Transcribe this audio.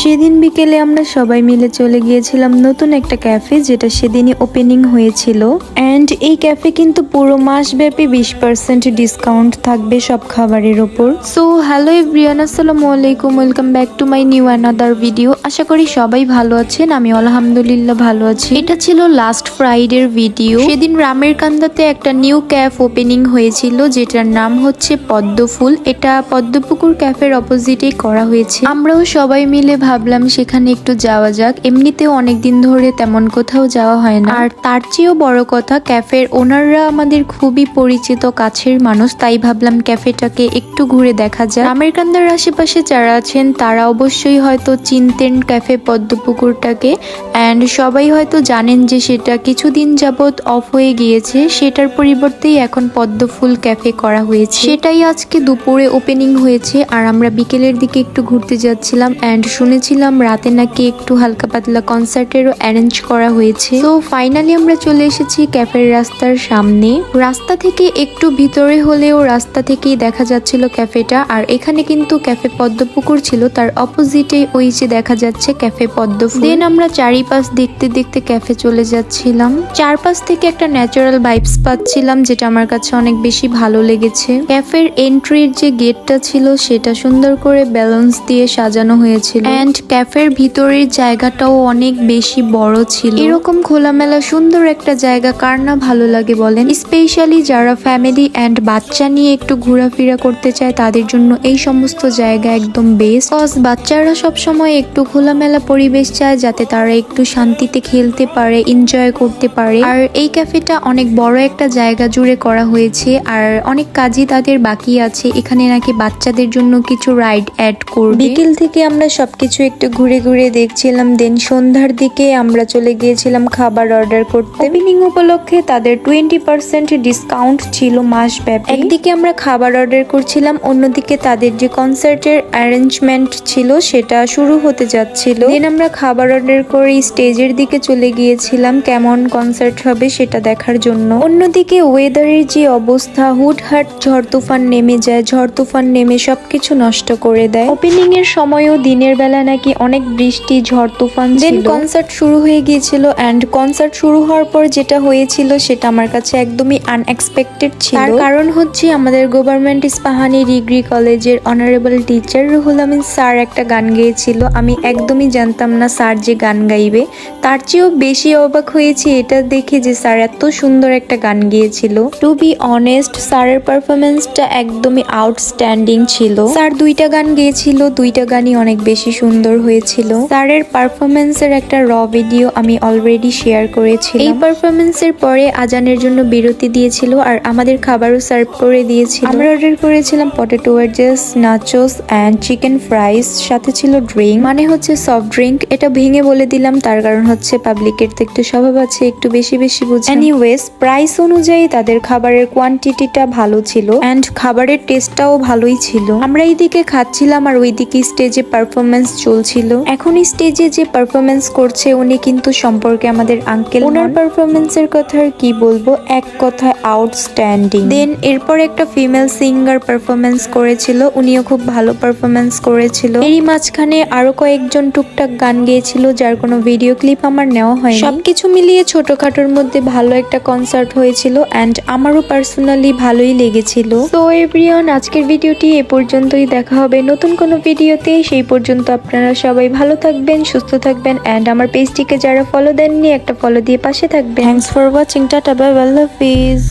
সেদিন বিকেলে আমরা সবাই মিলে চলে গিয়েছিলাম নতুন একটা ক্যাফে, যেটা সেদিনই ওপেনিং হয়েছিল। অ্যান্ড এই ক্যাফে কিন্তু পুরো মাসব্যাপী 20% ডিসকাউন্ট থাকবে সব খাবারের ওপর। সো হ্যালো এভরিওয়ান, আসসালামু আলাইকুম, welcome back to my new another video. আশা করি সবাই ভালো আছেন, আমি আলহামদুলিল্লাহ ভালো আছি। এটা ছিল লাস্ট ফ্রাইডের ভিডিও। সেদিন রামের কান্দাতে একটা নিউ ক্যাফ ওপেনিং হয়েছিল, যেটার নাম হচ্ছে পদ্মফুল। এটা পদ্মপুকুর ক্যাফের অপোজিটেই করা হয়েছে। আমরাও সবাই মিলে ভাবলাম সেখানে একটু যাওয়া যাক। এমনিতেও অনেকদিন ধরে তেমন কোথাও যাওয়া হয় না, আর তার চেয়েও বড় কথা ক্যাফের ওনাররা আমাদের খুবই পরিচিত কাছের মানুষ, তাই ভাবলাম ক্যাফেটাকে একটু ঘুরে দেখা যায়। রামের কান্দার আশেপাশে যারা আছেন তারা অবশ্যই হয়তো চিনতেন ক্যাফে পদ্মপুকুরটাকে, অ্যান্ড সবাই হয়তো জানেন যে সেটা কিছুদিন যাবত অফ হয়ে গিয়েছে, সেটার পরিবর্তেই এখন পদ্মফুল ক্যাফে করা হয়েছে। সেটাই আজকে দুপুরে ওপেনিং হয়েছে, আর আমরা বিকেলের দিকে একটু ঘুরতে যাচ্ছিলাম। অ্যান্ড শুনেছিলাম রাতে নাকি একটু হালকা পাতলা কনসার্টেরও অ্যারেঞ্জ করা হয়েছে। তো ফাইনালি আমরা চলে এসেছি ক্যাফের রাস্তার সামনে। রাস্তা থেকে একটু ভিতরে হলেও রাস্তা থেকেই দেখা যাচ্ছিল ক্যাফেটা। আর এখানে কিন্তু ক্যাফে পদ্মপুকুর ছিল, তার অপোজিটে ওই যে দেখা যাচ্ছে ক্যাফে পদ্মফুল। দেন আমরা চারিপাশ দেখতে দেখতে ক্যাফে চলে যাচ্ছিলাম। চারপাশ থেকে একটা ন্যাচারাল ভাইবস পাচ্ছিলাম, যেটা আমার কাছে অনেক বেশি ভালো লেগেছে। ক্যাফের এন্ট্রির যে গেটটা ছিল সেটা সুন্দর করে ব্যালেন্স দিয়ে সাজানো হয়েছিল, এন্ড ক্যাফের ভিতরের জায়গাটাও অনেক বেশি বড় ছিল। এরকম খোলামেলা সুন্দর একটা জায়গা কার না ভালো লাগে বলেন? স্পেশালি যারা ফ্যামিলি এন্ড বাচ্চা নিয়ে একটু ঘোরাফেরা করতে চায় তাদের জন্য এই সমস্ত জায়গা একদম বেস্ট। কজ বাচ্চারা সব সময় একটু খোলামেলা পরিবেশ চায়, যাতে তারা একটু শান্তিতে খেলতে পারে, এনজয় করতে পারে। আর এই ক্যাফেটা অনেক বড় একটা জায়গা জুড়ে করা হয়েছে, আর অনেক কাজই তাদের বাকি আছে। এখানে নাকি বাচ্চাদের জন্য কিছু রাইড অ্যাড করবে। বিকেল থেকে আমরা সবকিছু একটু ঘুরে ঘুরে দেখছিলাম। দেন সন্ধ্যার দিকে আমরা চলে গিয়েছিলাম খাবার অর্ডার করতে। ওপেনিং উপলক্ষে তাদের 20% ডিসকাউন্ট ছিল মাসব্যাপী। একদিকে আমরা খাবার অর্ডার করছিলাম, অন্যদিকে তাদের যে কনসার্টের অ্যারেঞ্জমেন্ট ছিল সেটা শুরু হতে যাচ্ছিল। দেন আমরা খাবার অর্ডার করে স্টেজের দিকে চলে গিয়েছিলাম কেমন কনসার্ট হবে সেটা দেখার জন্য। অন্যদিকে ওয়েদারের যে অবস্থা, হুটহাট ঝড় তুফান নেমে যায়, ঝড় তুফান নেমে সবকিছু নষ্ট করে দেয়। ওপেনিং এর সময়ও দিনের বেলা নাকি অনেক বৃষ্টি ঝড় তুফান ছিল। দেন কনসার্ট শুরু হয়ে গিয়েছিল, এন্ড কনসার্ট শুরু হওয়ার পর যেটা হয়েছিল সেটা আমার কাছে একদমই আনএক্সপেক্টেড ছিল। তার কারণ হচ্ছে আমাদের গভর্নমেন্ট ইস্পাহানি ডিগ্রি কলেজের honourable teacher Ruhul Amin sir একটা গান গেয়েছিল। আমি একদমই জানতাম না স্যার যে গান গাইবে। তার চেয়েও বেশি অবাক হয়েছি এটা দেখে যে স্যার এত সুন্দর একটা গান গেয়েছিল। টু বি অনেস্ট, স্যারের পারফরমেন্সটা একদমই আউটস্ট্যান্ডিং ছিল। স্যার দুইটা গান গেয়েছিল, দুইটা গানই অনেক বেশি সুন্দর হয়েছিল। স্যারের পারফরমেন্সের একটা র ভিডিও আমি অলরেডি শেয়ার করেছি। এই পারফরমেন্সের পরে আজানের জন্য বিরতি দিয়েছিল, আর আমাদের খাবারও সার্ভ করে দিয়েছিল। আমরা অর্ডার করেছিলাম potato wedges, nachos and chicken fries, সাথে ছিল ড্রিঙ্ক, মানে হচ্ছে সফট ড্রিঙ্ক। এটা ভেঙে বলে দিলাম, তার কারণ হচ্ছে পাবলিকের তো একটু স্বভাব আছে একটু বেশি বেশি বুঝে। এনিওয়েজ, প্রাইস অনুযায়ী তাদের খাবারের কোয়ান্টিটিটা ভালো ছিল, এন্ড খাবারের টেস্টটাও ভালোই ছিল। আমরা এইদিকে খাচ্ছিলাম আর ওইদিকে স্টেজে পারফরমেন্স চলছিল। এখন স্টেজে যে পারফরমেন্স করছে উনি কিন্তু সম্পর্কে আমাদের আঙ্কেল। ওনার পারফরমেন্সের কথা আর কি বলবো, এক কথায় আউটস্ট্যান্ডিং। দেন এরপর একটা ফিমেল সিঙ্গার পারফরমেন্স করেছিল, উনিও খুব ভালো পারফরমেন্স করেছিল। এরই মাঝখানে আরো কয়েকজন টুকটাক গান গেয়েছিল, যার কোনো ভিডিও ক্লিপ আমার নেওয়া হয়নি। সবকিছু মিলিয়ে ছোটখাটোর মধ্যে ভালো একটা কনসার্ট হয়েছিল, এন্ড আমারও পার্সোনালি ভালোই লেগেছিল। তো এভরিওয়ান, আজকের ভিডিওটি এ পর্যন্তই। দেখা হবে নতুন কোনো ভিডিওতে। সেই পর্যন্ত আপনারা সবাই ভালো থাকবেন, সুস্থ থাকবেন, এন্ড আমার পেজটিকে যারা ফলো দেননি একটা ফলো দিয়ে পাশে থাকবেন। Thanks for watching, tata, bye, আল্লাহ হাফিজ।